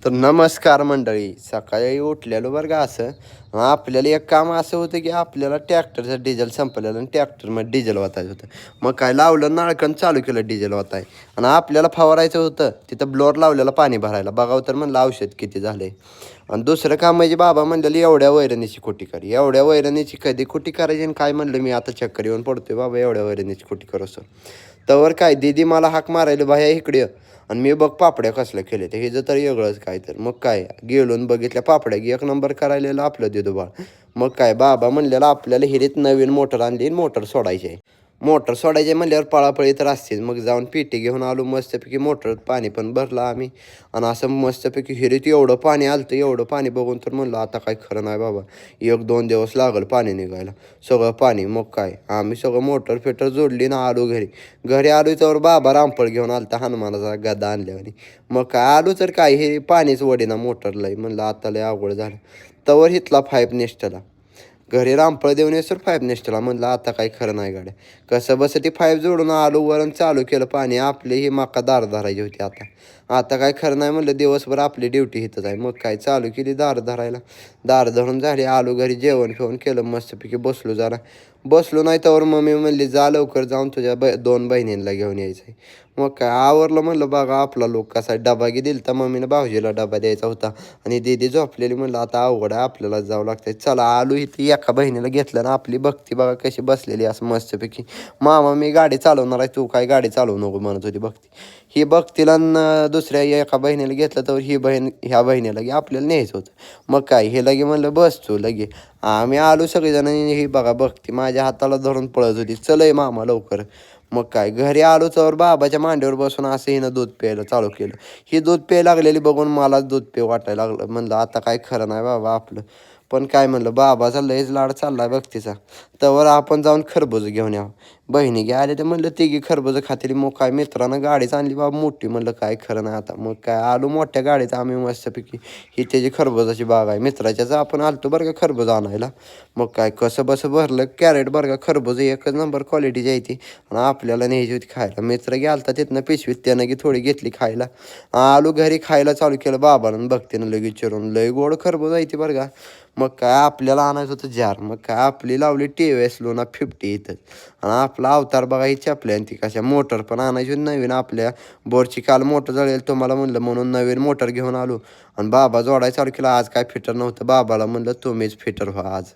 तर नमस्कार मंडळी. सकाळी उठलेलो बरं का असं. आपल्याला एक काम असं होतं की आपल्याला ट्रॅक्टरचं डिझेल संपलेलं आणि ट्रॅक्टरमध्ये डिझेल ओतायचं होतं. मग काय लावलं नळकण चालू केलं डिझेल ओताय आणि आपल्याला फवारायचं होतं तिथं ब्लोअर लावलेला पाणी भरायला. बघावं तर म्हणलं औषध किती झालंय. आणि दुसरं काम म्हणजे बाबा म्हणलेलं एवढ्या वैरणीची कुटी कर. एवढ्या वैरणीची कधी कुटी करायची आणि काय म्हणलं मी आता चक्कर येऊन पडतोय बाबा एवढ्या वैरणीची कुटी करोस. तवर काय दीदी मला हाक मारायला बाया इकडे ये. आणि मी बघ पापड्या कसल्या केले ते हिचं तर वेगळंच काय तर मग काय गेलो आणि बघितल्या पापड्या की एक नंबर करायला आपलं दिदो बाळ. मग काय बाबा म्हणलेलं आपल्याला हिरीत नवीन मोटर आणली मोटर सोडायची आहे. मोटर सोडायची म्हणल्यावर पळापळी तर असतेच. मग जाऊन पेटी घेऊन आलो मस्तपैकी मोटर पाणी पण भरलं आम्ही. आणि असं मस्तपैकी हिरीत एवढं पाणी आलं एवढं पाणी बघून तर म्हणलं आता काय खरं नाही बाबा. 1-2 दिवस लागल पाणी निघायला. सगळं पाणी मग काय आम्ही सगळं मोटर फेटर जोडली ना आलो घरी. घरी आलो त्यावर बाबा रामफळ घेऊन आलता हनुमानाचा गदा आणल्यावानी. मग काय आलो तर काय हे पाणीच वडेना मोटरला म्हणलं आता लय अवघड झालं. तवर हितला पाईप नेसटला. घरी रामफळ देऊन येसर पाईप नेसटला म्हणलं आता काही खरं नाही गाड्या. कसं बसं ती पाईप जोडून आलो वरून चालू केलं पाणी. आपली ही मका दार धरायची होती आता. आता काय खरं नाही म्हणलं दिवसभर आपली ड्युटी इथंच आहे. मग काय चालू केली दार धरायला. दार धरून झाली आलो घरी जेवण फेवण केलं मस्तपैकी बसलो जरा. बसलो नाही तर मम्मी म्हणली जा लवकर जाऊन तुझ्या 2 बहिणींना घेऊन यायचं आहे. मग काय आवरलं म्हणलं बघा आपला लोक कसा डबा दिलता मम्मीनं भाऊजीला डबा द्यायचा होता. आणि दीदी झोपलेली म्हणलं आता अवघड आहे आपल्याला जावं लागतंय. चला आलो इथे एका बहिणीला घेतलं ना आपली भक्ती बघा कशी बसलेली असं मस्तपैकी. मामा मी गाडी चालवणार आहे तू काय गाडी चालवू नको म्हणत होती भक्ती. ही भक्तीला दुसऱ्या एका बहिणीला घेतलं तर ही बहीण ह्या बहिणीला की आपल्याला न्यायचं होतं. मग काय हे लगे म्हणलं बस तू लगे. आम्ही आलो सगळेजण ही बघा भक्ती माझ्या हाताला धरून पळत होती चलय मामा लवकर. मग काय घरी आलो तर बाबाच्या मांडीवर बसून असं हिनं दूध प्यायला चालू केलं. ही दूध प्यायला लागलेली बघून मला दूध पे वाटायला लागलं. म्हणलं आता काय खरं नाही बाबा आपलं. पण काय म्हणलं बाबाचा लयच लाड चाललाय भक्तीचा. तवर आपण जाऊन खरबूज घेऊन यावं. बहिणी घ्या आले तर म्हणलं तिघी खरबूज खातील. मग काय मित्रानं गाडीच आणली बाबा मोठी म्हणलं काय खरं नाही आता. मग काय आलो मोठ्या गाडीत आम्ही मस्तपैकी. ही त्याची खरबुजाची बाग आहे मित्राच्याच आपण आलतो बरं का खरबूज आणायला. मग काय कसं बसं भरलं कॅरेट बरं का खरबूज एकच नंबर क्वालिटीची आहे ती. आणि आपल्याला न्यायची होती खायला. मित्र गेलता तिथनं पिशवीत त्यानं की थोडी घेतली खायला. आलो घरी खायला चालू केलं बाबानं बघतीनं लगेच चिरून लय गोड खरबूज आहे ती बरं का. मग काय आपल्याला आणायचं होतं जार. मग काय आपली लावली TVS Luna 50 इथं. आणि आपला अवतार बघा ही चपली आणि ती कशा मोटर पण आणायची नवीन आपल्या बोरची काल मोटर जळेल तुम्हाला म्हणलं म्हणून नवीन मोटर घेऊन आलो. आणि बाबा जोडायला चालू केला आज काय फिटर नव्हतं बाबाला म्हणलं तुम्हीच फिटर व्हा आज.